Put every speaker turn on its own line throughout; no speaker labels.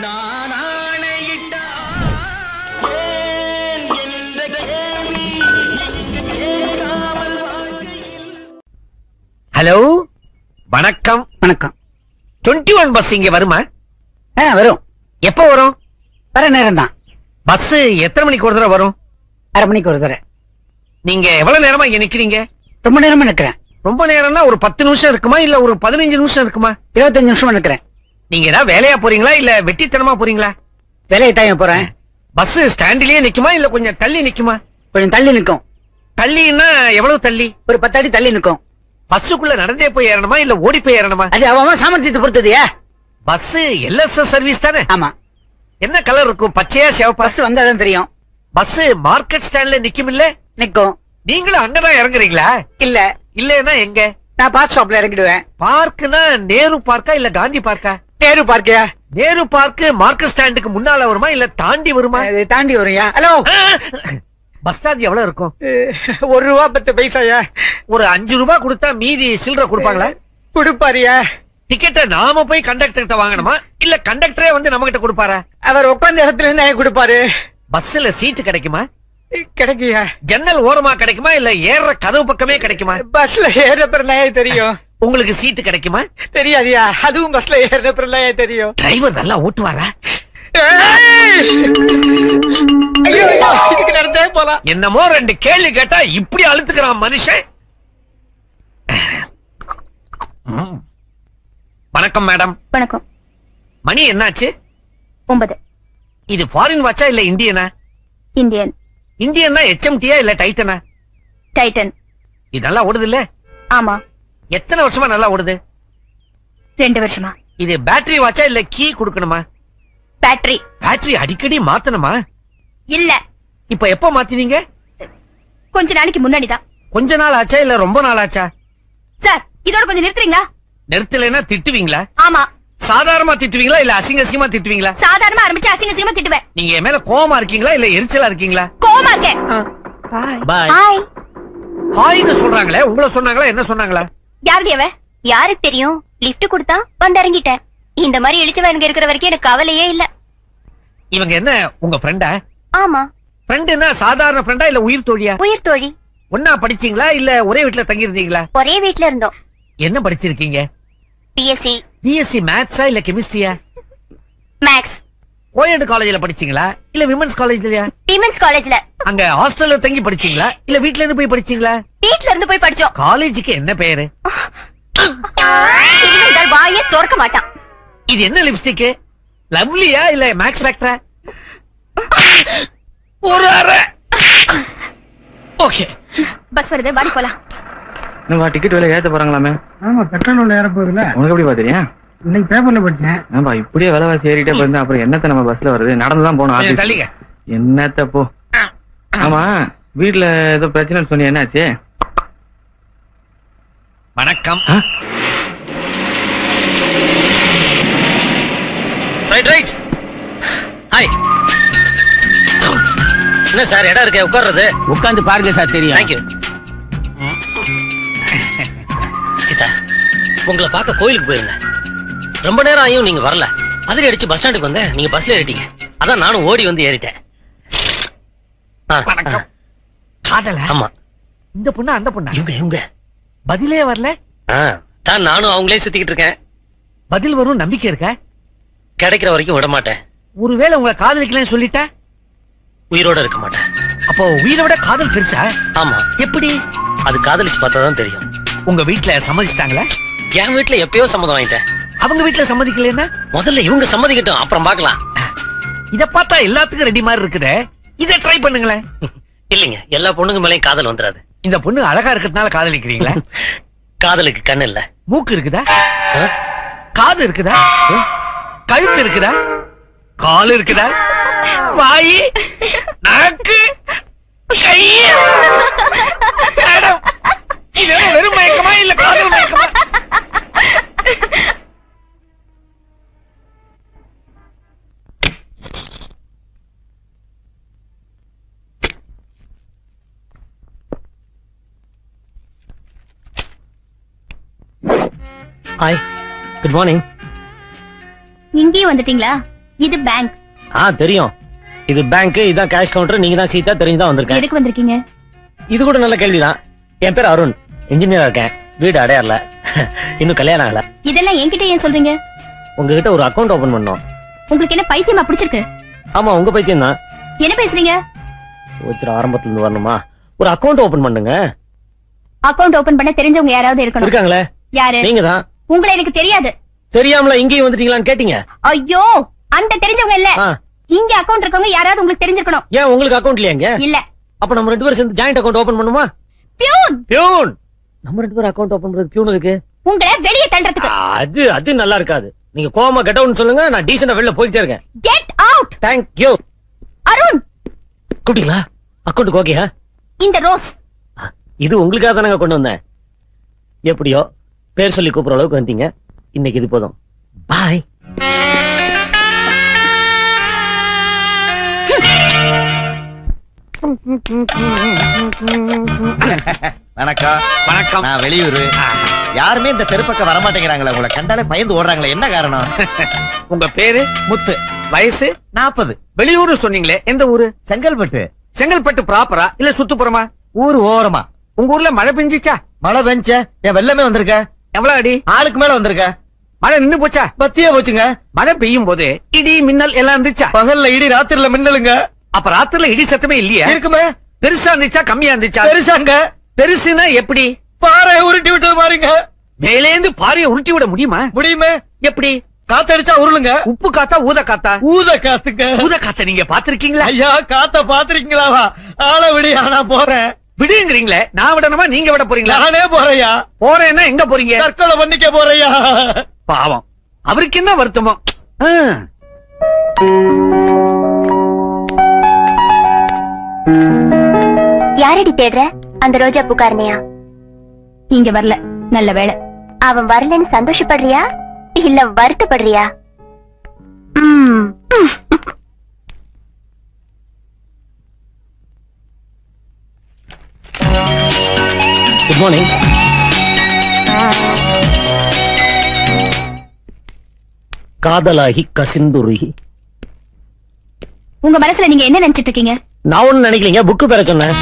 Hello, வணக்கம்.
வணக்கம்.
21 bus இங்க வருமா?
வரும்.
எப்ப வரும்?
வர நேரம் தான்.
பஸ் எத்தனை மணிக்கு ஒரு தடவை வரும்?
அரை மணிக்கு ஒரு தடவை.
நீங்க எவ்வளவு நேரமா இங்க நிக்கிறீங்க?
ரொம்ப நேரமா நிக்கிறேன்.
ரொம்ப நேரம்னா ஒரு 10 நிமிஷம் இருக்குமா இல்ல ஒரு 15 நிமிஷம் இருக்குமா?
25 நிமிஷமா நிக்கிறேன்.
நீங்க ஏதாவது வேலையா போறீங்களா இல்ல வெட்டித்தனமா போறீங்களா?
வேலையை தான் போறேன்.
பஸ் ஸ்டாண்டிலேயே நிக்குமா இல்ல கொஞ்சம் தள்ளி நிக்குமா?
கொஞ்சம் தள்ளி நிக்கும்.
தள்ளின்னா எவ்வளவு தள்ளி?
ஒரு 10 அடி தள்ளி நிக்கும்.
பஸ்ஸுக்குள்ள நடந்தே போய் ஏறணுமா இல்ல ஓடி போய் ஏறணுமா?
அது அவன் சாமர்த்தியத்தை பொறுத்தது.
பஸ் எல்எஸ்எஸ் சர்வீஸ் தானே?
ஆமா.
என்ன கலர் இருக்கும்? பச்சையா சிவப்பா?
பஸ் வந்தாதான் தெரியும்.
பஸ் மார்க்கெட் ஸ்டாண்ட்ல நிக்கும் இல்ல?
நிக்கும்.
நீங்களும் அங்கதான் இறங்குறீங்களா?
இல்ல.
இல்லன்னா எங்க?
நான் பார்க் ஷாப்ல இறங்கிடுவேன்.
பார்க்னா நேரு பார்க்கா இல்ல காந்தி பார்க்கா?
நேரு பார்க்கியா?
நேரு பார்க் மார்க்கெட் ஸ்டாண்டுக்கு முன்னால வருமா இல்ல தாண்டி வருமா?
தாண்டி வரும்யா. ஹலோ,
பஸ் சார்ஜ் எவ்வளவு இருக்கும்?
1 ரூபா 10 பைசாயா?
ஒரு 5 ரூபாய் கொடுத்தா மீதி சில்லற கொடுப்பாங்களா?
கொடுப்பாரியா?
டிக்கெட்டை நாம போய் கண்டக்டர் கிட்ட வாங்கணுமா இல்ல கண்டக்டரே வந்து நம்ம கிட்ட கொடுப்பாரா?
அவர் உட்கார்ந்த இடத்துல இருந்து கொடுப்பாரு.
பஸ்ல சீட்டு கிடைக்குமா?
கிடைக்கியா?
ஜன்னல் ஓரமா கிடைக்குமா இல்ல ஏற கதவு பக்கமே கிடைக்குமா?
பஸ்ல ஏற பிறகு தெரியும்.
உங்களுக்கு சீட்டு கிடைக்குமா?
தெரியாதியா? அதுவும் பஸ்ல ஏற பிறகு தெரியும்.
டிரைவர் நல்லா ஓட்டுவாரா?
இதுக்கு நடந்தே போலாம்.
என்னமோ 2 கேள்வி கேட்டா இப்படி அழுத்துக்கிறான் மனுஷன். வணக்கம் மேடம்.
வணக்கம்.
மணி என்னாச்சு?
9.
இது ஃபாரின் வாட்சா இல்ல இந்தியனா?
இந்தியன்.
இந்தியன்னா HMTயா இல்ல டைட்டனா?
டைட்டன்.
இது நல்லா ஓடுது இல்ல?
ஆமா.
எத்தனை வருஷமா நல்லா ஓடுது?
2 வருஷமா.
இது பேட்டரி வாட்சா இல்ல கீ கொடுக்கணுமா?
பேட்டரி.
பேட்டரி அடிக்கடி மாத்தணுமா?
இல்ல.
இப்ப எப்ப மாத்தினீங்க?
கொஞ்ச நாளைக்கு முன்னாடி தான்.
கொஞ்ச நாள் ஆச்சா இல்ல ரொம்ப நாள் ஆச்சா?
சார், இதோட கொஞ்சம் நிறுத்துறீங்களா?
நிறுத்தலைன்னா திட்டுவீங்களா?
ஆமா.
சாதாரணமா திட்டுவீங்களா இல்ல அசிங்கமா திட்டுவீங்களா?
சாதாரணமா ஆரம்பிச்சு அசிங்கமா திட்டுவேன்.
நீங்க என் மேல கோவமா இருக்கீங்களா இல்ல எரிச்சலா இருக்கீங்களா?
கோவமா இருக்கேன்.
பாய்.
ஹாய்.
ஹாய்னு சொல்றாங்களே, உங்களை சொன்னாங்களா என்ன சொன்னாங்களா?
யாருடையவ? யாருக்கு தெரியும்? லிஃப்ட் கொடுத்தா வந்து இறங்கிட்டேன். இந்த மாதிரி இழுச்சவங்க இருக்கிற வரைக்கும் எனக்கு கவலையே இல்ல.
இவங்க என்ன உங்க ஃப்ரெண்டா?
ஆமா.
ஃப்ரெண்ட்னா சாதாரண ஃப்ரெண்டா இல்ல உயிர் தோழியா?
உயிர் தோழி.
ஒன்னா படிச்சீங்களா இல்ல ஒரே வீட்ல தங்கி இருந்தீங்களா?
ஒரே வீட்ல இருந்தோம்.
என்ன படிச்சிருக்கீங்க?
பிஎஸ்சி.
பிஎஸ்சி மேத்ஸா இல்ல கெமிஸ்ட்ரியா?
மேக்ஸ்.
கோயட் காலேஜ்ல படிச்சீங்களா இல்ல விமென்ஸ் காலேஜ்லயா?
விமென்ஸ் காலேஜ்ல.
அங்க ஹாஸ்டல்ல தங்கி படிச்சீங்களா இல்ல வீட்ல இருந்து போய் படிச்சீங்களா?
வீட்ல இருந்து போய் படிச்சோம்.
காலேஜுக்கு என்ன பேரு?
இனிமேல் வாயே திறக்க மாட்டான்.
இது என்ன லிப்ஸ்டிக்? லவ்லியா இல்ல மேக்ஸ் ஃபேக்டரா? ஒரு அரை. ஓகே.
பஸ் வருது, வாடி போலாம்.
நம்ம டிக்கெட் விலை ஏத்த போறாங்களாமே?
ஆமா, பெட்ரோல் விலை ஏற போகுதுல.
உனக்கு எப்படி பாத்தியா?
இன்னைக்கு பேப்பர்ல படிச்சேன்.
ஆமா, இப்படியே விலைவாசி ஏறிட்டே போயிருந்தா அப்புறம் என்னத்த நம்ம பஸ்ல வருது? நடந்துதான் போனோம்.
தள்ளிங்க.
என்னத்த போ. ஆமா, வீட்டுல ஏதோ பிரச்சனை சொன்னி, என்னாச்சு?
வணக்கம். ரைட். ஹாய். என்ன சார் இடம் இருக்க உட்கார்றது?
உட்கார்ந்து பாருங்க சார், தெரியும்.
தேங்க்யூ. சீதா, உங்களை பார்க்க கோயிலுக்கு போயிருந்தேன். ரொம்ப நேரம் ஆயும் நீங்க வரல. அதிரி அடிச்சு பஸ் ஸ்டாண்டுக்கு வந்தேன். நீங்க பஸ்ல ஏறிட்டீங்க. அதான் நானும் ஓடி வந்து ஏறிட்டேன். வணக்கம். காதலா? ஆமா. இந்த பொண்ணு அந்த பொண்ணா? இவங்க பதிலே வரல. தான் நானும் அவங்களே சுத்திக்கிட்டு இருக்கேன். பதில் வரும் நம்பிக்கை இருக்க? கிடைக்கிற வரைக்கும் விட மாட்டேன். ஒருவேளை உங்களை காதலிக்கலன்னு சொல்லிட்டா உயிரோட இருக்க மாட்டேன். அப்போ உயிரை விட காதல் பெருசா? ஆமா. எப்படி? அது காதலிச்சு பார்த்தாதான் தெரியும். உங்க வீட்டுல சம்மதிச்சிட்டாங்களா? என் வீட்டுல எப்பயோ சம்மதம் வாங்கிட்டேன். அவங்க வீட்டுல சம்மதிக்கலன்னா முதல்ல இவங்க சம்மதிக்கட்டும், அப்புறம் பார்க்கலாம். இத பார்த்தா எல்லாத்துக்கும் ரெடி மாதிரி இருக்குதே. இதை ட்ரை பண்ணுங்களேன். இல்லைங்க, எல்லா பொண்ணுங்க மேலயும் காதல் வந்துடாது. இந்த பொண்ணு அழகா இருக்கிறதுனால காதலிக்கிறீங்களா? காதலுக்கு கண்ணு இல்ல. மூக்கு இருக்குதா? காது இருக்குதா? கழுத்து இருக்குதா? கால் இருக்குதா? வாய், நாக்கு, கை. மேடம், இது வெறும் மயக்கமா இல்ல காதல் மயக்கமா? Hi, good morning.
இங்கேயும் வந்துட்டீங்களா? இது பேங்க்.
தெரியும். இது பேங்க், இதான் கேஷ் கவுண்டர். நீங்க தான் சீதா, தெரிஞ்சுதான் வந்திருக்கேன்.
எதுக்கு வந்திருக்கீங்க?
இது கூட நல்ல கேள்விதான். என் பேர் அருண், இன்ஜினியரா இருக்கேன். வீடு அடையாள, இன்னும் கல்யாணம் ஆகல.
இதெல்லாம் என்கிட்ட ஏன் சொல்றீங்க?
உங்ககிட்ட ஒரு அக்கவுண்ட் ஓபன் பண்ணோம்.
உங்களுக்கு என்ன பைத்தியமா பிடிச்சிருக்கு?
ஆமா, உங்க பைத்தியம் தான்.
என்ன பேசுறீங்க?
ஆரம்பத்துல இருந்து வரணுமா? ஒரு அக்கவுண்ட் ஓபன் பண்ணுங்க.
அக்கவுண்ட் ஓபன் பண்ண தெரிஞ்சவங்க யாராவது இருக்கணும்.
இருக்காங்களே.
யாரு?
நீங்க தான்.
உங்களை எனக்கு தெரியாது.
தெரியாமல இங்கேயும் வந்துட்டீங்களான்னு கேட்டீங்க.
ஐயோ, அந்த தெரிஞ்சவங்க இல்ல. இங்க அக்கவுண்ட் இருக்கவங்க யாராவது உங்களுக்கு தெரிஞ்சிருக்கணும்.
ஏன் உங்களுக்கு அக்கவுண்ட் இல்லையாங்க?
இல்ல.
அப்ப நம்ம 2 பேரும் சேர்ந்து ஜாயிண்ட் அக்கவுண்ட் ஓபன் பண்ணுமா?
பியூன்.
பியூன். நம்ம 2 பேரும் அக்கவுண்ட் ஓபன் பண்றது பியூன் இருக்கு.
உங்களை வெளிய தள்ளுறதுக்கு.
அது நல்லா இருக்காது. நீங்க கோவமா கெட் அவுட்னு சொல்லுங்க, நான் டீசன்ட்டா வெளிய போயிட்டே இருக்கேன்.
Get out.
Thank you.
Arun.
குட்டிங்களா? அக்கவுண்ட் ஓகேயா?
இந்த ரோஸ்.
இது உங்களுக்காக தானங்க கொண்டு வந்தேன். எப்படியோ பேர் சொல்லி கூப்பிடுற அளவுக்கு வந்தீங்க. இன்னைக்கு இது போதும். பாய்.
வணக்கம். வணக்கம். நான் வெளியூர். யாருமே இந்த தெருப்பக்கம் வரமாட்டேங்கிறாங்களே, உங்களை கண்டாலே பயந்து ஓடுறாங்களே, என்ன காரணம்?
உங்க பேரு?
முத்து.
வயசு?
40.
வெளியூர் சொன்னீங்களே, எந்த ஊரு?
செங்கல்பட்டு.
செங்கல்பட்டு ப்ராப்பரா இல்ல சுத்துப்புறமா?
ஊர் ஓரமா.
உங்க ஊர்ல மழை பெஞ்சிச்சா?
மழை பெஞ்ச என் வெள்ளமே வந்திருக்க.
எவ்வளவு அடி?
ஆளுக்கு மேல வந்திருக்க.
மழை நின்னு போச்சா?
பத்தியே போச்சுங்க.
மழை பெய்யும் போது இடி மின்னல் எல்லாம் இருந்துச்சா?
பகல்ல இடி, ராத்திரில மின்னலுங்க.
அப்ப ராத்திரில இடி சத்தமே இல்லையா?
இருக்குமே.
பெருசா இருந்துச்சா கம்மியா இருந்துச்சா?
பெருசாங்க.
பெருசுனா எப்படி?
பாறை உருட்டி விட்டது பாருங்க.
மேலேந்து பாறையை உருட்டி விட முடியுமா?
முடியுமே.
எப்படி?
காத்தடிச்சா உருளுங்க.
உப்பு காத்தா ஊத காத்தா?
ஊத காத்துங்க.
ஊத காத்த நீங்க பாத்திருக்கீங்களா?
ஐயா, காத்த பாத்திருக்கீங்களா? ஆள விடி, நான் போறேன்.
விடுங்கிறீங்களே, நான் விடணுமா நீங்க விட போறீங்களா?
நானே போறையா.
போறேன்னா எங்க போறீங்க?
தற்கொலை பண்ணிக்க போறையா.
பாவம், அவருக்கு என்ன வருத்தமோ.
யாரடி தேடுற? அந்த ரோஜா பூக்காரனையா? இங்க வரல. நல்ல வேளை. அவன் வரலன்னு சந்தோஷப்படுறியா இல்ல வருத்தப்படுறியா?
Good morning. காதலாகி கசிந்துருகி.
உங்க மனசுல நீங்க என்ன நினைச்சிட்டு இருக்கீங்க?
நான் ஒண்ணு நினைக்கலீங்க, புக்கு பேர சொன்னேன்.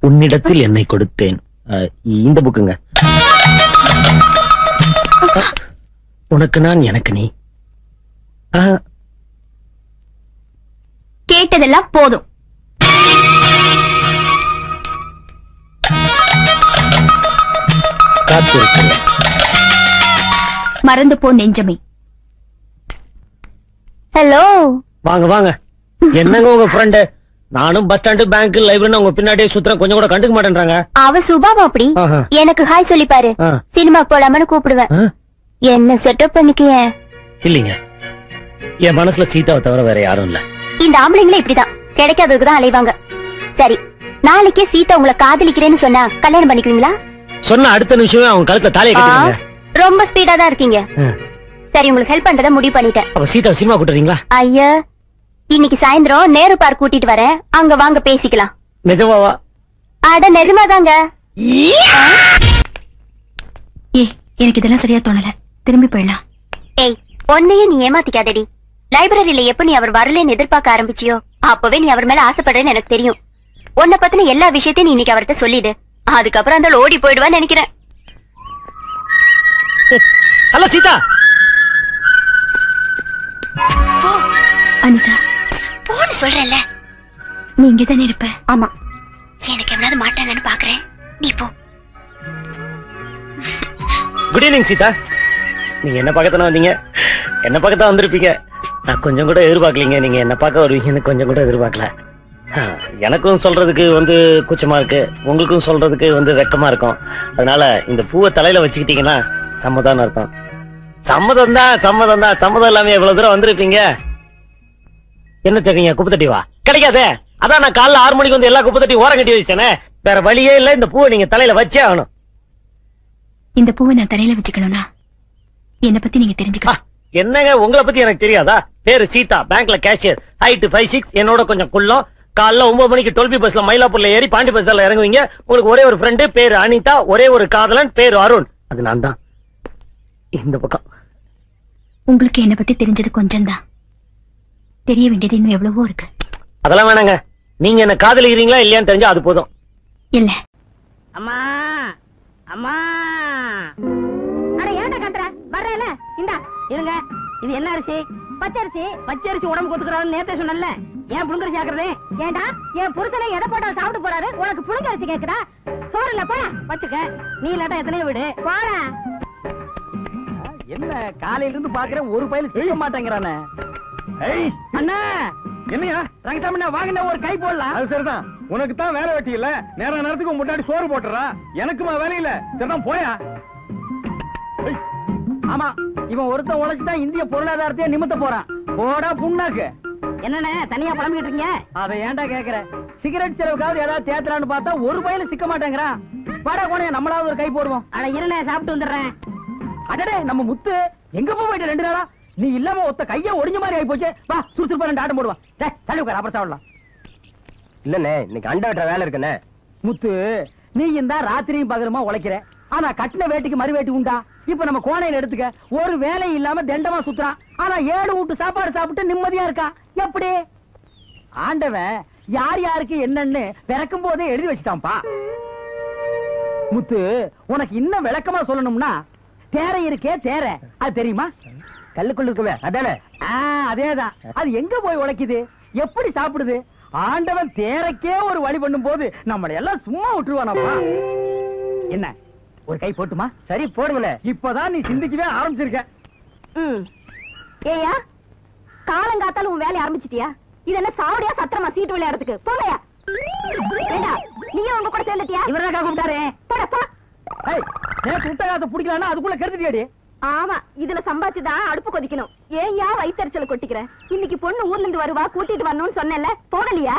உன்னிடத்தில் என்னை கொடுத்தேன். இந்த புக்குங்க. உனக்கு நான், எனக்கு நீ.
கேட்டதெல்லாம் போதும்.
காத்திருக்கிறேன்.
மறந்து போ நெஞ்சமே. ஹலோ.
வாங்க வாங்க. என்னங்க உங்க ஃப்ரெண்டு? நானும் பஸ் ஸ்டாண்டு, பேங்க், லைப்ரரி உங்க பின்னாடியே சுத்துறேன், கொஞ்சம் கூட கண்டுக்க மாட்டேன்றாங்க.
அவ சுபாவம் அப்படி. எனக்கு ஹாய் சொல்லி பாரு. சினிமா போலாமனு கூப்பிடுவேன். என்ன செட்டப் பண்ணிக்க?
இல்லீங்க, என் மனசுல சீதாவை தவிர வேற யாரும் இல்ல.
இந்த ஆம்பளைங்களே இப்படிதான், கிடைக்காததுக்குதான் அலைவாங்க. சரி, நாளைக்கே சீதா உங்களை காதலிக்கிறேன்னு சொன்னா கல்யாணம் பண்ணிக்குவீங்களா?
சொன்ன அடுத்த நிமிஷமே அவங்க கழுத்துல தாலியை கட்டுவீங்க.
ரொம்ப ஸ்பீடா தான் இருக்கீங்க. சரி, உங்களுக்கு ஹெல்ப் பண்றத முடிவு பண்ணிட்டேன்.
அப்ப சீதா சினிமா கூட்டுறீங்களா?
ஐயா, இன்னைக்கு சாயந்தரம் நேரு பார்க் கூட்டிட்டு வரேன், அங்க வாங்க பேசிக்கலாம்.
நிஜமாவா?
அட நிஜமாதாங்க. எனக்கு இதெல்லாம் சரியா தோணல, திரும்பி போயிடலாம். ஏய், ஒன்னையே நீ ஏமாத்திக்காதடி. லைப்ரரியில எப்ப நீ அவர் வரலன்னு எதிர்பார்க்க ஆரம்பிச்சியோ அப்பவே நீ அவர் மேல ஆசைப்படுறேன்னு எனக்கு தெரியும். உன்னை பத்தின எல்லா விஷயத்தையும் நீ இன்னைக்கு அவர்கிட்ட சொல்லிடு. அதுக்கப்புறம் அந்த ஓடி போயிடுவான்னு நினைக்கிறேன்.
ஹலோ சீதா.
அனிதா, போன்னு சொல்றேன்ல. நீ இங்கதானே இருப்ப? ஆமா. எனக்கு எவனாவது மாட்டானு பாக்குறேன், நீ போ.
Good evening Sita. நீங்க என்ன பார்க்கத்தானே வந்தீங்க? என்ன பார்க்கத்தான் வந்திருப்பீங்க. நான் கொஞ்சம் கூட எதிர்பார்க்கலீங்க நீங்க என்ன பார்க்க வருவீங்கன்னு, கொஞ்சம் கூட எதிர்பார்க்கல. எனக்கும் சொல்றதுக்கு கூச்சமா இருக்கு, உங்களுக்கும் சொல்றதுக்கு வெக்கமா இருக்கும். அதனால இந்த பூவை தலையில வச்சுக்கிட்டீங்கன்னா சம்மதம் அர்த்தம். சம்மதம் தான், சம்மதம் தான். சம்மதம் இல்லாம எவ்வளவு தூரம் வந்திருப்பீங்க. என்ன தெரியுங்க, குப்பை தட்டி வா. கிடைக்காதே. அதான் நான் காலைல 6 மணிக்கு வந்து எல்லா குப்பை தட்டி ஓரம் கட்டி வச்சேனே. வேற வழியே இல்ல, இந்த பூவை நீங்க தலையில வச்சே ஆகணும்.
இந்த பூவை நான் தலையில வச்சுக்கணும்னா என்ன பத்தி நீங்க தெரிஞ்சுக்கலாம்.
என்னங்க, உங்களை பத்தி எனக்கு தெரியாதா? பேரு சீதா, பேங்க்ல கேஷியர், ஹைட் 5'6", என்னோட கொஞ்சம் குள்ளம், காலைல 9 மணிக்கு 12B பஸ்ல மயிலாப்பூர்ல ஏறி பாண்டி பஸ்ல இறங்குவீங்க. உங்களுக்கு ஒரே ஒரு ஃப்ரெண்டு பேரு அனிதா, ஒரே ஒரு காதலன் பேரு அருண். அது நான் தான். இந்த பக்கம்.
உங்களுக்கு என்ன பத்தி தெரிஞ்சது கொஞ்சம் தான். தெரிய வேண்டியது இன்னும் எவ்வளவோ இருக்கு.
அதெல்லாம் வேணாங்க. நீங்க என்ன காதலிக்கிறீங்களா இல்லையான்னு தெரிஞ்சா அது போதும்.
இல்ல.
அம்மா அம்மா. அட ஏன்டா கத்துற? வரல. இந்தா இருங்க. இது என்ன அரிசி? பச்சரிசி. பச்சரிசி உடம்பு கொத்துக்கறான்னு நேத்தே சொன்னல. ஏன் புழுங்கரிசி ஆக்குறதே? ஏண்டா என் புருஷனை எதை போட்டாலும் சாப்பிட்டு போறாரு, உனக்கு புழுங்கரிசி கேக்குதா? சோறு இல்ல போற வச்சுக்க. நீ இல்லாட்டா எத்தனையோ வீடு போற.
என்ன காலையில இருந்து பாக்குறேன், ஒரு பையில செய்ய மாட்டேங்கிறானே. அண்ணா
என்னையா
ரங்கசாமி வாங்கின ஒரு கை போடலாம்.
அது சரிதான், உனக்கு தான் வேலை வெட்டி இல்ல. நேரத்துக்கு முன்னாடி சோறு போட்டுறா. எனக்குமா வேலை இல்ல. சரிதான் போயா.
ஆமா, இவன் ஒருத்தன் உழைச்சுதான் இந்திய பொருளாதாரத்தையே நிமித்த போறான். போடா புண்ணாக்கு.
என்னண்ணே தனியா புலம்பிக்கிட்டு இருக்கீங்க?
அதை ஏன்டா கேக்குற? சிகரெட் செலவுக்காவது ஏதாவது தேத்தலான்னு பார்த்தா ஒரு பையில சிக்க மாட்டேங்கிறான். வாடா கோணையா, நம்மளாவது ஒரு கை போடுவோம்.
அட இருண்ணே சாப்பிட்டு வந்துடுறேன்.
அடடே நம்ம முத்து எங்க போயிட்டு 2 நாளா? நீ இல்லாம ஒத்த கைய ஒடிஞ்ச மாதிரி ஆகி போச்சு. வா சுறுசுறுப்பா 2 ஆட்டம் போடுவா. தள்ளி உட்கார், அப்புறம் சாப்பிடலாம்.
இல்லண்ணே, இன்னைக்கு அண்டை வெட்டுற வேலை இருக்குண்ணே.
முத்து, நீ இந்த ராத்திரியும் பகலுமா உழைக்கிற. ஆனா கட்டின வேட்டிக்கு மறு வேட்டி உண்டா? இப்ப நம்ம கோணையில எடுத்துக்க, ஒரு வேலை இல்லாம தண்டமா சுத்துறான். ஆனா 7 வீட்டு சாப்பாடு சாப்பிட்டு நிம்மதியா இருக்கான். எப்படி? ஆண்டவன் யார் யாருக்கு என்னன்னு பிறக்கும் போதே எழுதி வச்சுட்டான்ப்பா. முத்து, உனக்கு இன்னும் விளக்கமா சொல்லணும்னா, தேரை இருக்கே தேரை, அது தெரியுமா?
கல்லுக்குள்ள இருக்குமே அதானே?
அதேதான். அது எங்க போய் உழைக்குது, எப்படி சாப்பிடுது? ஆண்டவன் தேரைக்கே ஒரு வழி பண்ணும் போது நம்மளை எல்லாம் சும்மா விட்டுருவானப்பா. என்ன ஒரு கை போட்டுமா?
சரி போடுங்களே.
இப்பதான் நீ சிந்திக்கவே ஆரம்பிச்சிருக்க.
ஏயா காலங்காத்தால உன் வேலையை ஆரம்பிச்சிட்டியா? இது என்ன சாவடியா சத்திரமா சீட்டு விளையாடுறதுக்கு? போலையா நீயும் உங்க கூட சேர்ந்துட்டியா?
இவரா கூப்பிட்டாரு.
போடப்பா.
நேற்று விட்ட காத்த பிடிக்கலான்னா அதுக்குள்ள கருத்துட்டியாடி.
ஆமா, இதுல சம்பாதிச்சுதான் அடுப்பு கொதிக்கணும். ஏயா வயிற்றுச்சல கொட்டிக்கிற? இன்னைக்கு பொண்ணு ஊர்ல இருந்து வருவா, கூட்டிட்டு வரணும்னு சொன்னேன்ல, போகலையா?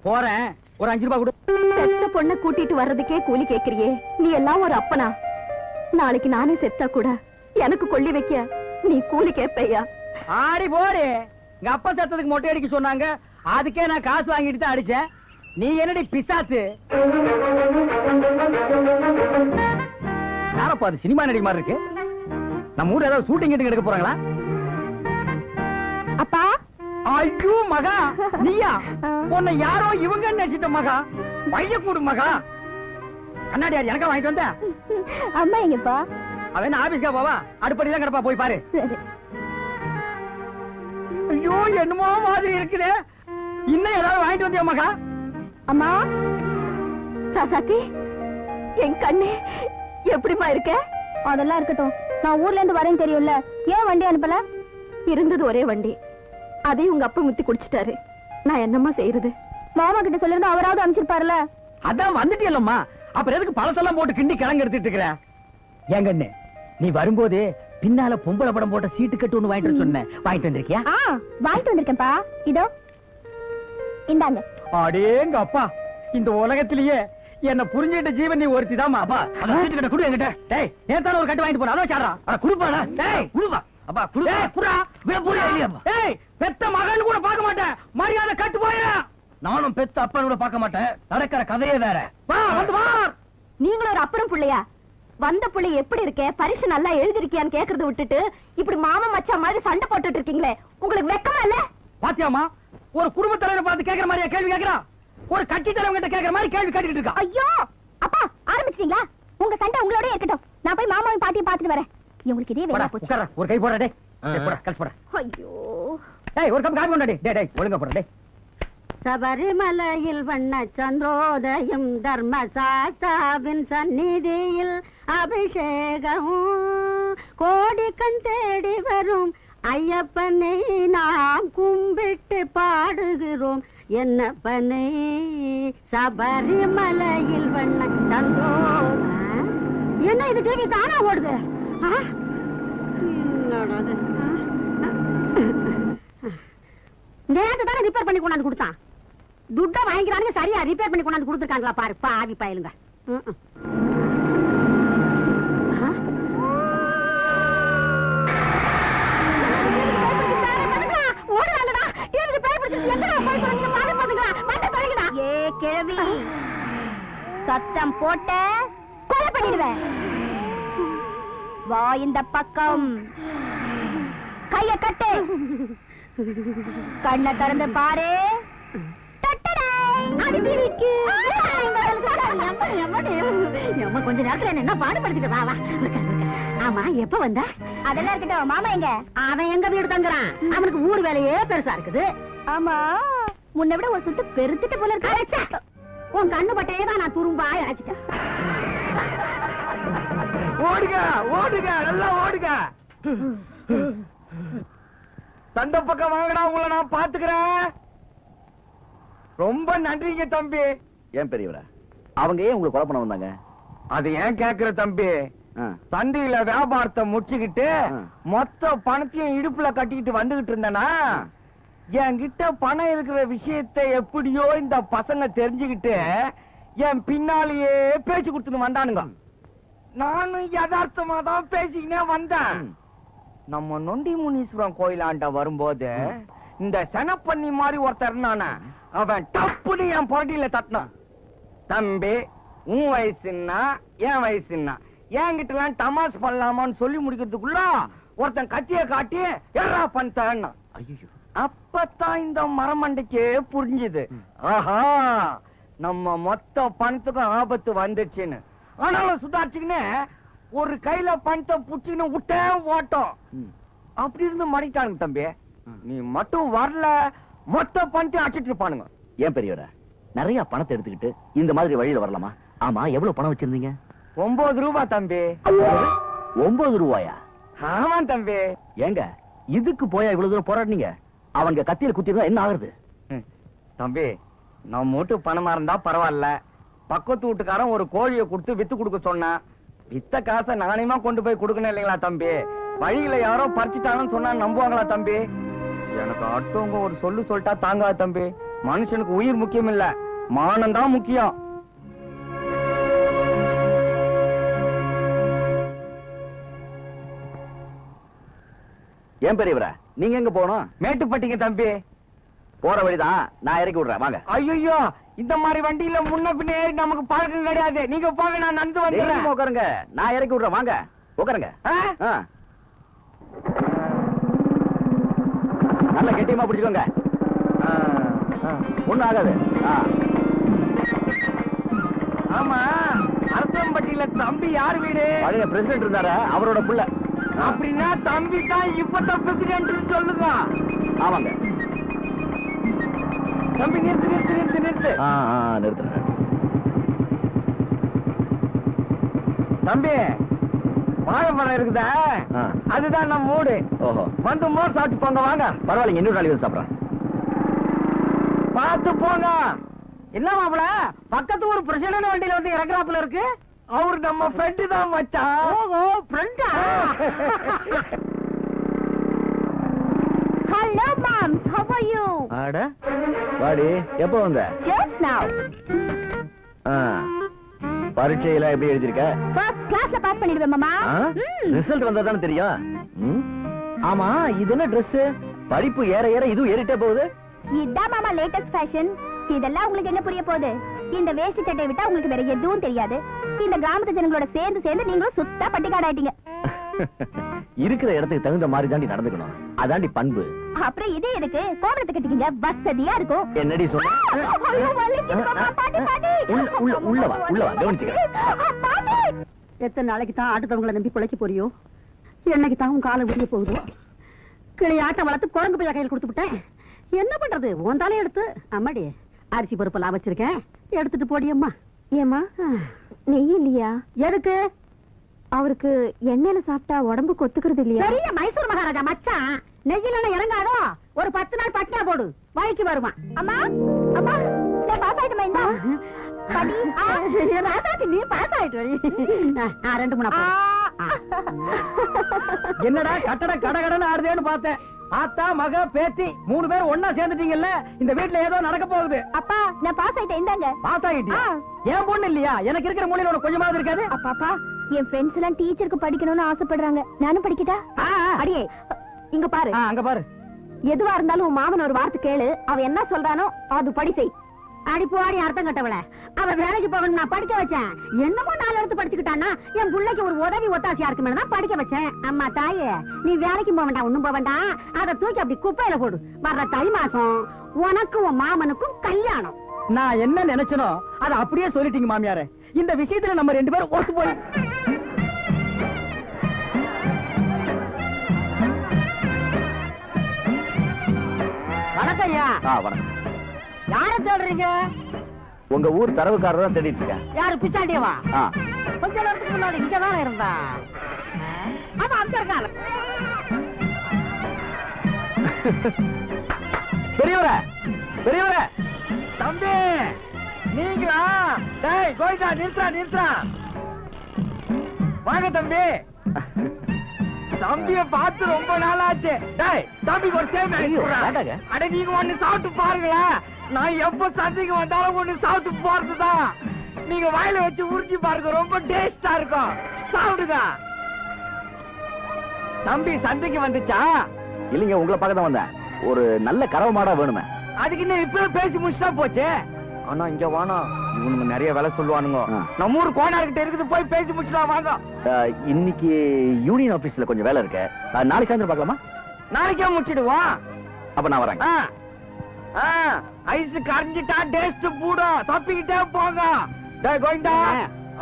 போறேன், ஒரு 5 ரூபாய் கொடு.
செத்த பொண்ணை கூட்டிட்டு வர்றதுக்கே கூலி கேக்குறியே, நீ எல்லாம் ஒரு அப்பனா? நாளைக்கு நானே செத்தா கூட எனக்கு கொள்ளி வைக்க நீ கூலி கேப்பையா?
ஆடி போடு. எங்க அப்பா செத்ததுக்கு மொட்டை அடிக்க சொன்னாங்க, அதுக்கே நான் காசு வாங்கிட்டு தான் அடிச்சேன். நீ என்னடி பிசாசு? யாரப்பா அது? சினிமா நடிகை மாதிரி இருக்கு. நம்ம ஊர்ல ஏதாவது ஷூட்டிங் எடுக்க போறாங்களா?
அப்பா.
ஐயோ மகா, நீயா? உன்னை யாரோ இவங்க நினைச்சிட்ட மகா. பைய கூடு மகா. கண்ணாடி எனக்கா வாங்கிட்டு வந்த?
அம்மா எங்கப்பா?
அவன் ஆபீஸ்க்கா போவா, அடுப்படிதான் கிடப்பா, போய் பாரு. ஐயோ என்னமோ மாதிரி இருக்குது. இன்னும் ஏதாவது வாங்கிட்டு வந்தியா மகா?
அம்மா சாசாத்தி, என் கண்ணு எப்படிமா இருக்க? அதெல்லாம் இருக்கட்டும், நான் ஊர்ல இருந்து வரேன்னு தெரியும்ல, ஏன் வண்டி அனுப்பல? இருந்தது ஒரே வண்டி, அதையும் உங்க அப்பா முத்தி குடிச்சிட்டாரு. நான் என்னம்மா செய்யறது? மாமா கிட்ட சொல்லிருந்தா அவராவது அனுப்பிச்சிருப்பாருல.
அதான் வந்துட்டியல்லம்மா, அப்புறம் எதுக்கு பழசெல்லாம் போட்டு கிண்டி கிளங்க எடுத்துட்டு இருக்கிற? என் கண்ணு, நீ வரும்போது பின்னால பொம்பளை படம் போட்ட சீட்டு கட்டு ஒண்ணு வாங்கிட்டு சொன்னேன், வாங்கிட்டு வந்திருக்கியா?
வாங்கிட்டு வந்திருக்கேன்ப்பா, இதோ இந்தாங்க.
அடேங்க அப்பா, இந்த உலகத்திலேயே என்ன புரிஞ்சிட்ட ஜீவன் நீ ஒருத்திதாமா. அப்பா சீட்டு கட்ட குடு என்கிட்ட. டேய் நேத்தான ஒரு கட்டு வாங்கிட்டு போறா, அதான் சாடுறா. அட குடுப்பாடா. டேய் குடுப்பா. அப்பா குடு. டேய் குடா. விட போறியா இல்லையாப்பா? டேய் பெத்த மகன் கூட பார்க்க மாட்டேன், மரியாதை கட்டு போயா. நானும் பெத்த அப்பன் கூட பார்க்க மாட்டேன், நடக்கிற கதையே வேற. வா வந்து வா.
நீங்களும் ஒரு அப்புறம் புள்ளையா? வந்த புள்ளை எப்படி இருக்க, பரிசு நல்லா எழுதிருக்கியான்னு கேக்குறத விட்டுட்டு இப்படி மாமா மச்சான் மாதிரி சண்டை போட்டுட்டு இருக்கீங்களே, உங்களுக்கு வெக்கமா இல்ல?
பாத்தியாமா, ஒரு குடும்ப தலைவரை பார்த்து கேக்குற மாதிரியா கேள்வி கேக்குறா? ஒரு கட்சி தலைவங்க கிட்ட கேக்குற மாதிரி கேள்வி கேட்டுட்டு இருக்கா.
ஐயோ அப்பா, ஆரம்பிச்சிட்டீங்களா? உங்க சண்டை உங்களோட இருக்கட்டும், நான் போய் மாமாவை பாட்டியை பாத்துட்டு வரேன். உங்களுக்கு இதே வேலை போச்சு.
உட்கார, ஒரு கை போடா. டேய் போடா, கல்ஸ் போடா.
ஐயோ
டேய் ஒரு கப் காபி கொண்டா. டேய் டேய் ஒழுங்கா போடா. டேய்
சபரிமலையில் வண்ண சந்திரோதயம், தர்மசாஸ்தாவின் சந்நிதியில் அபிஷேகம், கோடி கண் தேடி வரும் ஐயப்பனை நாம் கும்பிட்டு பாடுகிறோம், என்னப்பனை சபரிமலையில் வண்ண சந்திரோதயம். என்ன இது டிவி தானா ஓடுது? நேற்று தானே ரிப்பேர் பண்ணி கொண்டாந்து கொடுத்தான், துட்டை வாங்கிக்கிறானுங்க, சரியா ரிப்பேர் பண்ணி கொண்டாந்து கொடுத்துருக்காங்களா பாரு, பாவி பயலுங்க. ஓடுறாங்கடா, டிவிக்கு பேர் பிடிச்சிட்டு எங்க போய் போறீங்க? மாடு பாத்துங்க,
போட்ட கொலை பண்ணிடுவேன். வா இந்த பக்கம். கைய கட்டு. கண்ணை திறந்து பாரு.
கொஞ்ச நேரத்துல என்ன பாடுபடுத்திட்டு வா. ஆமா, எப்ப வந்த?
அதெல்லாம் இருக்கட்டும். மாமா எங்க?
அவன் எங்க வீடு தங்குறான். அவனுக்கு ஊர் வேலையே பெருசா இருக்குது.
ஆமா, முன்ன விட ஒரு சுட்டு பெருத்துட்டு போல இருக்கு.
உன் கண்ணு பட்டையே தான் நான் துரும்பா அழைச்சிட்டேன்.
ஓடுங்க ஓடுங்க, நல்லா ஓடுங்க. சண்டை பக்கம் வாங்கடா, உங்களை நான் பாத்துக்கிறேன். ரொம்ப நன்றிங்க தம்பி.
ஏன் பெரியவரா, அவங்க ஏன் உங்களுக்கு கொலை பண்ண வந்தாங்க?
அது ஏன் கேக்குற தம்பி? சந்தையில வியாபாரத்தை முடிச்சுக்கிட்டு மொத்த பணத்தையும் இடுப்புல கட்டிக்கிட்டு வந்துகிட்டு இருந்தனா, என்கிட்ட பணம் இருக்கிற விஷயத்தை எப்படியோ இந்த பசங்க தெரிஞ்சுக்கிட்டு என் பின்னாலேயே பேச்சு கொடுத்துன்னு வந்தானுங்க. நானும் யதார்த்தமா தான் பேசிக்கினே வந்தேன். நம்ம நொண்டி முனீஸ்வரன் கோயிலாண்ட வரும்போது இந்த செனப்பண்ணி மாதிரி ஒருத்தர் நானே, அவன் டப்புன்னு என் பொரட்டியில தட்டினான். தம்பி, உன் வயசுன்னா என் வயசுன்னா என்கிட்ட எல்லாம் தமாஸ் பண்ணலாமான்னு சொல்லி முடிக்கிறதுக்குள்ள ஒருத்தன் கத்திய காட்டி எல்லா பண்ணிட்டான். அப்பதான் இந்த மரமண்டைக்கு புரிஞ்சுது, ஆஹா நம்ம மொத்த பணத்துக்கும் ஆபத்து வந்துச்சுன்னு. ஆனாலும் சுதாரிச்சுக்கின்னு ஒரு கையில பணத்தை புடிச்சுக்கின்னு விட்டே ஓட்டம். அப்படி இருந்து மடிட்டானுங்க தம்பி. நீ மட்டும் வரல, மொத்த பணத்தை அடிச்சிட்டு இருப்பானுங்க.
ஏன் பெரியவரா, நிறைய பணத்தை எடுத்துக்கிட்டு இந்த மாதிரி வழியில வரலாமா? ஆமா, எவ்வளவு பணம் வச்சிருந்தீங்க?
9 ரூபாய் தம்பி.
9 ரூபாயா?
ஆமா தம்பி.
ஏங்க, இதுக்கு போயா இவ்வளவு தூரம் போராடினீங்க? அவங்க கத்தியில குத்திருந்தா என்ன ஆகுறது?
தம்பி, நம்ம வீட்டு பணமா இருந்தா பரவாயில்ல. பக்கத்து வீட்டுக்காரன் ஒரு கோழியை கொடுத்து வித்து கொடுக்க சொன்னான். வித்த காசை நானேமா கொண்டு போய் கொடுக்கணும் இல்லைங்களா தம்பி? வழியில யாரோ பறிச்சுட்டாங்கன்னு சொன்னா நம்புவாங்களா தம்பி? எனக்கு அடுத்தவங்க ஒரு சொல்லிட்டா தாங்காது தம்பி. மனுஷனுக்கு உயிர் முக்கியம் இல்ல, மானம் தான் முக்கியம்.
ஏன் பெரியவரா, நீங்க எங்க போகணும்?
மேட்டுப்பட்டிங்க தம்பி.
போற வழிதான், நான் இறக்கி விடுறேன், வாங்க.
ஐயோ, இந்த மாதிரி வண்டியில முன்ன பின்ன ஏறி நமக்கு பழக்கம் கிடையாது. நீங்க போங்க, நான் நடந்து வந்துடுறேன்.
உட்காருங்க, நான் இறக்கி விடுறேன், வாங்க உட்காருங்க. நல்ல கெட்டியமா பிடிச்சுக்கோங்க, ஒண்ணும் ஆகாது.
ஆமா, அரசம்பட்டியில தம்பி யார் வீடு?
பழைய பிரசிடென்ட் இருந்தாரு, அவரோட புள்ள.
அப்படின்னா தம்பி தான் இப்பதான் பிரசிடென்ட் சொல்லுங்க.
ஆமாங்க
தம்பி. நிறுத்து நிறுத்து நிறுத்து நிறுத்து.
நிறுத்துறேன்
தம்பி. வாழைப்பழம் இருக்குதா, அதுதான் நம்ம மூடு.
ஓஹோ,
வந்து மோர் சாப்பிட்டு போங்க, வாங்க.
பரவாயில்லைங்க, இன்னொரு நாளைக்கு வந்து சாப்பிடுறேன்.
பார்த்து போங்க. என்ன மாப்பிள, பக்கத்து ஒரு பிரசிடென்ட் வண்டியில வந்து இறக்குறாப்புல இருக்கு. அவரு நம்ம ஃப்ரெண்டு தான் மச்சான். ஓஹோ, ஃப்ரெண்டா?
Hello mom, how are you?
அட வாடி, எப்போ வந்த?
Just now.
பரீட்சையில எப்படி எழுதிருக்க?
First classல பாஸ் பண்ணிடுவேன் மாமா.
ரிசல்ட் வந்தா தானே தெரியும். ஆமா, இது என்ன Dress? படிப்பு ஏற ஏற இதுவும் ஏறிட்டே போகுது.
இதான் மாமா லேட்டஸ்ட் ஃபேஷன். இதெல்லாம் உங்களுக்கு என்ன புரிய போகுது? இந்த வேஷ்டி சட்டை விட்டா உங்களுக்கு வேற எதுவும் தெரியாது. இந்த கிராமத்து ஜனங்களோட சேர்ந்து சேர்ந்து நீங்களும் சுத்தா பட்டிக்காடு ஆயிட்டீங்க.
இருக்கிற இடத்துக்கு தகுந்த மாதிரி தாண்டி நடந்துக்கணும், அதாண்டி பண்பு.
அப்புறம் இதே எதுக்கு கோபுரத்தை கட்டிக்கீங்க, வசதியா இருக்கும்.
என்னடி சொன்ன? உள்ள வா கவனிச்சுக்க.
எத்தனை நாளைக்கு தான் ஆட்டத்தவங்களை நம்பி பிழைக்க போறியோ? என்னைக்கு தான் உன் காலை விடிய போகுதோ? கிளி ஆட்டம் வளர்த்து குரங்கு போய் கையில் கொடுத்து விட்டேன். என்ன பண்றது? உந்தாலே எடுத்து அம்மாடி அரிசி பருப்பெல்லாம் வச்சிருக்கேன், எடுத்துட்டு போடியம்மா.
ஏமா நெய் இல்லையா?
எதுக்கு?
அவருக்கு எண்ணெயில சாப்பிட்டா உடம்புக்கு ஒத்துக்கிறது இல்லையா?
பெரிய மைசூர் மகாராஜா மச்சான், நெய்யில இறங்காதோ ஒரு 10 நாள் பட்டினா போடு, வாய்க்கு வருவான்.
அம்மா அம்மா, நான் பாஸ் ஆயிட்டமா? இந்த
நீ பாஸ் ஆயிட்டு 2 3.
என்னடா கட்டட கடகடன்னு ஆடுதேன்னு பார்த்தேன். ஆத்தா மக பேத்தி 3 பேரும் ஒன்னா சேர்ந்துட்டீங்கல்ல, இந்த வீட்டுல ஏதோ நடக்க போகுது.
அப்பா, நான் பாஸ் ஆயிட்டேன். இந்தாங்க.
பாஸ் ஆயிட்டியா? ஏன் பொண்ணு இல்லையா? எனக்கு இருக்கிற மூலையில கொஞ்சமாவது இருக்காது.
அப்பாப்பா, என் ஃப்ரெண்ட்ஸ் எல்லாம் டீச்சருக்கு படிக்கணும்னு ஆசைப்படுறாங்க. நானும் படிக்கட்டா? அடியே இங்க பாரு.
அங்க பாரு.
எதுவா இருந்தாலும் உன் மாமன் ஒரு வார்த்தை கேளு, அவன் என்ன சொல்றானோ அது படி செய்.
அடிப்போடி அர்த்தம் கட்டவள, அவன் வேலைக்கு போகணும் நான் படிக்க வச்சேன். என்னமோ 4 எடுத்து படிச்சுக்கிட்டானா என் பிள்ளைக்கு ஒரு உதவி ஒத்தாசியா இருக்குமே தான் படிக்க வச்சேன். அம்மா தாயே, நீ வேலைக்கு போக வேண்டாம், ஒண்ணும் போக வேண்டாம். அதை தூக்கி அப்படி குப்பையில போடு. வர்ற தை மாசம் உனக்கும் உன் மாமனுக்கும் கல்யாணம்.
நான் என்ன நினைச்சனோ அதை அப்படியே சொல்லிட்டீங்க மாமியாரே. இந்த விஷயத்துல நம்ம 2 பேரும் ஒத்து போய்.
வணக்கம் ஐயா.
வணக்கம்.
யார தேடுறீங்க?
உங்க ஊர் தரவுக்காரர் தான் தேடிட்டு இருக்கேன்.
யாரு பிச்சாண்டியவா? கொஞ்ச நேரத்துக்கு முன்னாடி இங்கதான் இருந்தா. ஆமா, அங்க இருக்காரு.
பெரியவரே, பெரியவரே,
தம்பி நீங்களா? டேய் கோயிதா, நிறுத்தா. வாங்க தம்பி. தம்பிய பார்த்து ரொம்ப நாள் ஆச்சு. டேய் தம்பிக்கு ஒரு சேவை
வேண்டாங்க.
அட நீங்க ஒண்ணு சாப்பிட்டு பாருங்களேன். நான் எப்ப சந்தைக்கு வந்தாலும் ஒண்ணு சாப்பிட்டு போறதுதான். நீங்க வாயில வச்சு உரிச்சு பாருங்க, ரொம்ப டேஸ்டா இருக்கும். சாப்பிடுங்க. தம்பி சந்தைக்கு வந்துச்சா?
இல்லைங்க, உங்களை பார்க்க தான் வந்தேன். ஒரு நல்ல கறவை மாடா வேணுமே.
அதுக்கு இன்னும் இப்ப பேசி முடிச்சுட்டா போச்சு. ஆனா இங்க வானா இவனுங்க நிறைய வேலை சொல்லுவானுங்க. நம்ம ஊர் கோனார்கிட்ட இருக்குது, போய் பேசி முடிச்சுட்டா வாங்க.
இன்னைக்கு யூனியன் ஆபீஸ்ல கொஞ்சம் வேலை இருக்கு. நாளைக்கு சாயந்தரம் பார்க்கலாமா?
நாளைக்கே முடிச்சிடுவோம்.
அப்ப நான் வரேன்.
Ice கரைஞ்சிட்டா taste பூடும். தப்பிக்கிட்டே போங்க. டேய் கோயிந்தா,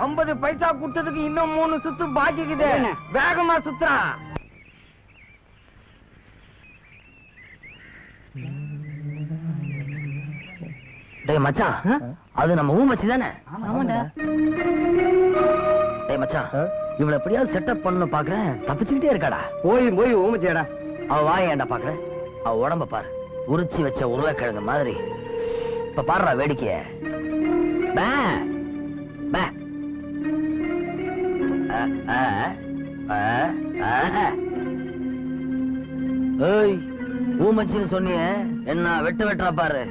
50 பைசா கொடுத்ததுக்கு இன்னும் 3 சுத்து பாக்கிக்குது. வேகமா சுத்துறா.
டேய் மச்சான், அது நம்ம ஊமச்சி தானே?
ஆமாடா.
டேய் மச்சான், இவள எப்படியாவது செட்டப் பண்ணு பாக்குறேன், தப்பிச்சுக்கிட்டே இருக்காடா.
போய் ஊமச்சியாடா.
அவ வாய் ஏன்டா பாக்குறேன்? அவ உடம்ப பாரு, உரிச்சி வச்ச உருளைக்கிழங்கு மாதிரி. இப்ப பாடுறா வேடிக்கைய. பே பே. ஏய், ஊமச்சின்னு சொன்னியே, என்ன வெட்டுறா பாரு.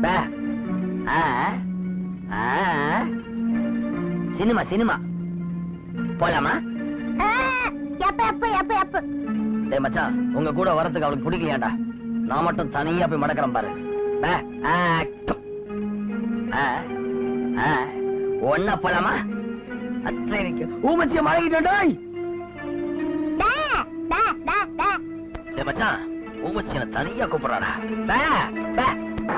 பே. சினிமா போலாமா? டேய் மச்சான், உங்க கூட வரதுக்கு அவளுக்கு பிடிக்கலையாண்டா. நான் மட்டும் தனியா போய் மடக்கிறேன் பாரு. ஒன்னா போலாமா? ஊமச்சிய மடக்கிட்டோம். மச்சான், ஊமச்சிய தனியா கூப்பிடுறாடா.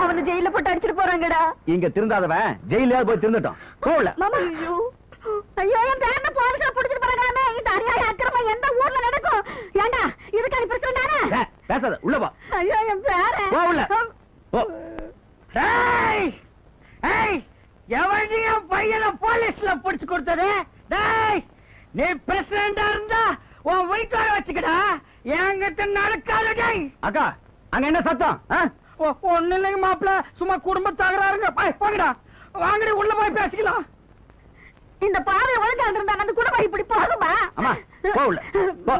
அவனை ஜெயில போட்டு அடிச்சிட்டு போறாங்கடா.
இங்க திருந்தாதவன் ஜெயில போய் திருந்தட்டும். போல.
ஐயோ, என் பேரனை போலீஸ்ல புடிச்சிட்டு போறாங்களாமே. இந்த அநியாய அக்கிரமம் எந்த ஊர்ல நடக்கும்? ஏண்டா இதுக்கு அது பிரச்சனை தானே?
பேசாத, உள்ள வா.
ஐயோ, என் பேரன்.
வா உள்ள. போ.
டேய் ஏய், எவன் என் பையனை போலீஸ்ல புடிச்சு கொடுத்தது? டேய், நீ பிரசிடண்டா இருந்தா உன் வீட்டோட வச்சுக்கடா. என்கிட்ட நடக்காத. டேய்
அக்கா, அங்க என்ன சத்தம்?
ஒண்ணு இல்லைங்க மாப்பிள்ள, சும்மா குடும்ப தகராறுங்க. போங்கடா, வாங்கடி உள்ள போய் பேசிக்கலாம்.
இந்த பாவை ஒழுங்கா இருந்தா அந்த குடும்பம் இப்படி போகுமா?
அம்மா, போ உள்ள. போ.